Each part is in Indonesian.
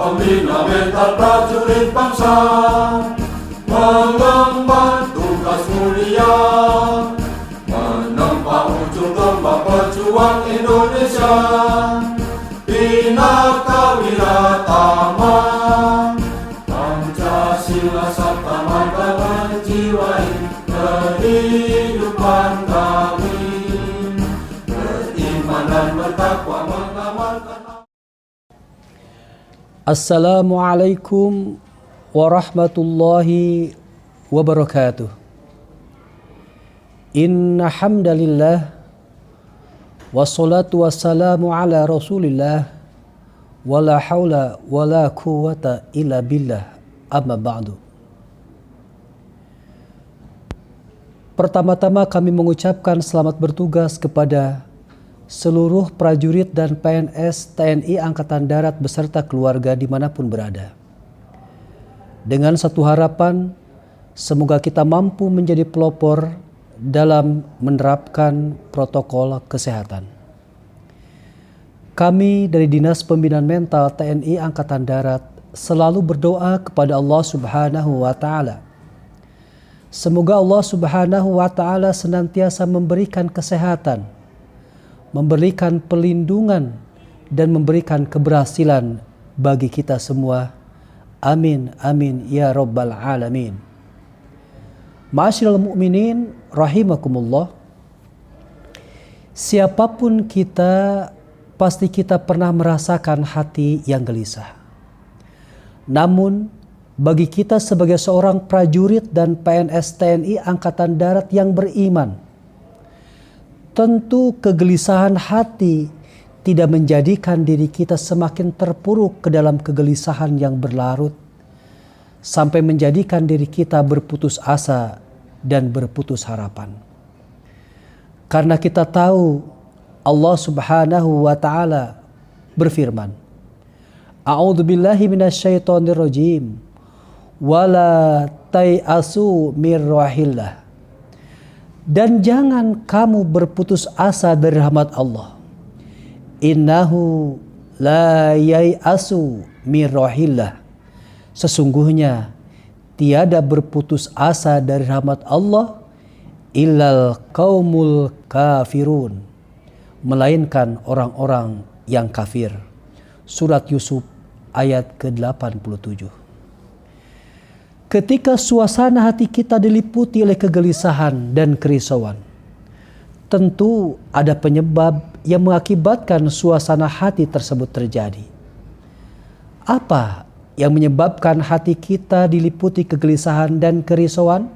Pembina mental prajurit bangsa, mengemban tugas mulia, menempa ujung tombak pejuang Indonesia. Binaka Wiratama, Pancasila Sabta Marga menjiwai kehidupan kami. Beriman dan bertakwa mengamalkan. Assalamualaikum warahmatullahi wabarakatuh. Inna hamdalillah wassalatu wassalamu ala rasulillah wala hawla wala quwwata illa billah, amma ba'du. Pertama-tama kami mengucapkan selamat bertugas kepada seluruh prajurit dan PNS TNI Angkatan Darat beserta keluarga dimanapun berada. Dengan satu harapan, semoga kita mampu menjadi pelopor dalam menerapkan protokol kesehatan. Kami dari Dinas Pembinaan Mental TNI Angkatan Darat selalu berdoa kepada Allah Subhanahu wa Ta'ala. Semoga Allah Subhanahu wa Ta'ala senantiasa memberikan kesehatan, memberikan perlindungan, dan memberikan keberhasilan bagi kita semua. Amin, amin, ya rabbal alamin. Ma'asyiral mu'minin rahimakumullah. Siapapun kita, pasti kita pernah merasakan hati yang gelisah. Namun, bagi kita sebagai seorang prajurit dan PNS TNI Angkatan Darat yang beriman, tentu kegelisahan hati tidak menjadikan diri kita semakin terpuruk ke dalam kegelisahan yang berlarut, sampai menjadikan diri kita berputus asa dan berputus harapan. Karena kita tahu Allah Subhanahu wa Ta'ala berfirman, A'udzu billahi minasyaitonir rajim, wala tai'asu mir rahillah. Dan jangan kamu berputus asa dari rahmat Allah. Innahu la yai'asu mir rahillah. Sesungguhnya tiada berputus asa dari rahmat Allah illal qaumul kafirun, melainkan orang-orang yang kafir. Surat Yusuf ayat ke-87. Ketika suasana hati kita diliputi oleh kegelisahan dan kerisauan, tentu ada penyebab yang mengakibatkan suasana hati tersebut terjadi. Apa yang menyebabkan hati kita diliputi kegelisahan dan kerisauan?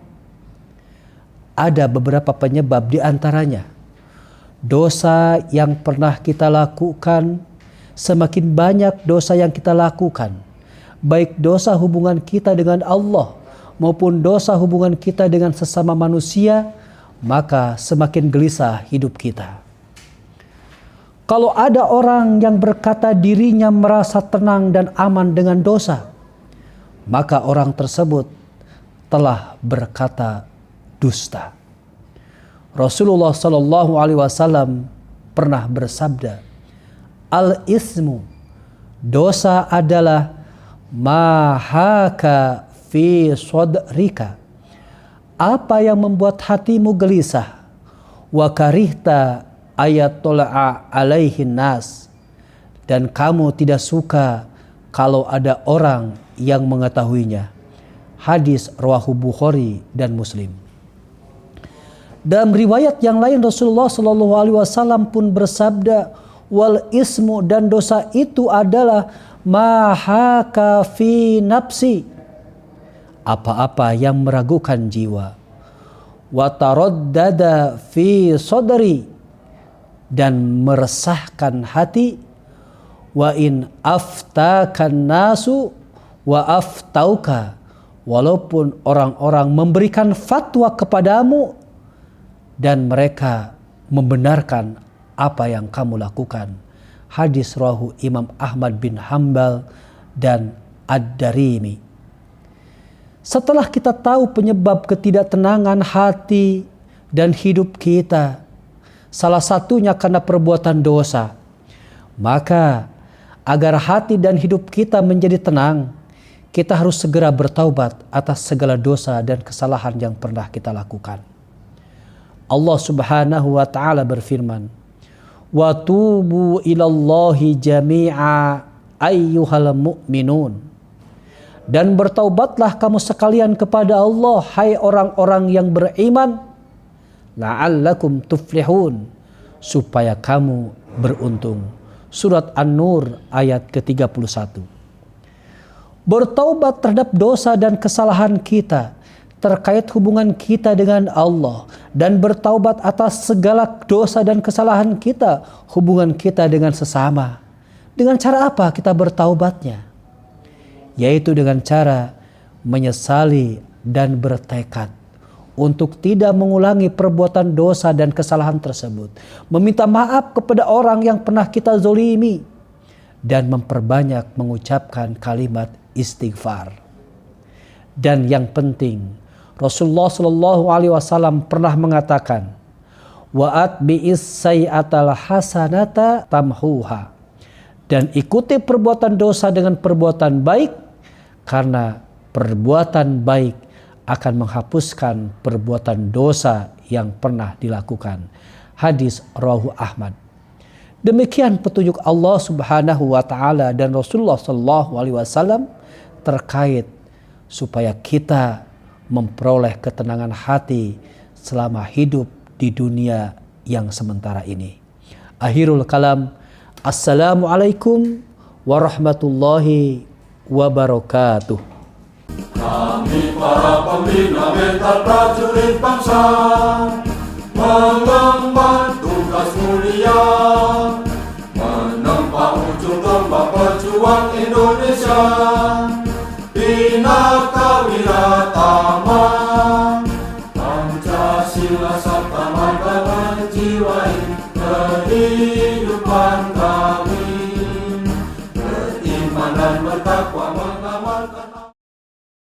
Ada beberapa penyebab, di antaranya dosa yang pernah kita lakukan. Semakin banyak dosa yang kita lakukan, baik dosa hubungan kita dengan Allah maupun dosa hubungan kita dengan sesama manusia, maka semakin gelisah hidup kita. Kalau ada orang yang berkata dirinya merasa tenang dan aman dengan dosa, maka orang tersebut telah berkata dusta. Rasulullah Shallallahu Alaihi Wasallam pernah bersabda, al-ismu, dosa adalah mahaka fi sodrika, apa yang membuat hatimu gelisah, wa karihta ayatola'a alaihin nas, dan kamu tidak suka kalau ada orang yang mengetahuinya. Hadis rawahu Bukhari dan Muslim. Dalam riwayat yang lain Rasulullah Shallallahu Alaihi Wasallam pun bersabda, wal ismu, dan dosa itu adalah mahaka fi nafsi, apa-apa yang meragukan jiwa, wa taraddada fi sadri, dan meresahkan hati, wa in aftakan nasu wa aftauka, walaupun orang-orang memberikan fatwa kepadamu dan mereka membenarkan apa yang kamu lakukan. Hadis rawahu Imam Ahmad bin Hambal dan Ad-Darimi. Setelah kita tahu penyebab ketidaktenangan hati dan hidup kita, salah satunya karena perbuatan dosa, maka Agar hati dan hidup kita menjadi tenang, kita harus segera bertaubat atas segala dosa dan kesalahan yang pernah kita lakukan. Allah Subhanahu wa taala berfirman, "Wa tubu ilallahi jami'a ayyuhal mu'minun." Dan bertaubatlah kamu sekalian kepada Allah, hai orang-orang yang beriman, la'allakum tuflihun, supaya kamu beruntung. Surat An-Nur ayat ke-31. Bertaubat terhadap dosa dan kesalahan kita terkait hubungan kita dengan Allah, dan bertaubat atas segala dosa dan kesalahan kita, hubungan kita dengan sesama. Dengan cara apa kita bertaubatnya? Yaitu dengan cara menyesali dan bertekad untuk tidak mengulangi perbuatan dosa dan kesalahan tersebut, meminta maaf kepada orang yang pernah kita zolimi, dan memperbanyak mengucapkan kalimat istighfar. Dan yang penting, Rasulullah Shallallahu Alaihi Wasallam pernah mengatakan, "Wa'at bi'is sayyatal hasanata tamhuha." Dan ikuti perbuatan dosa dengan perbuatan baik, karena perbuatan baik akan menghapuskan perbuatan dosa yang pernah dilakukan. Hadis rawahu Ahmad. Demikian petunjuk Allah Subhanahu wa taala dan Rasulullah sallallahu alaihi wasallam terkait supaya kita memperoleh ketenangan hati selama hidup di dunia yang sementara ini. Akhirul kalam. Assalamualaikum warahmatullahi wabarakatuh. Kami para pembina mental prajurit bangsa mengemban tugas mulia, menempa ujung tombak pejuang Indonesia. Binaka Wiratama, Pancasila sabta marga menjiwai kehidupan kami. Beriman dan bertakwa mengamalkan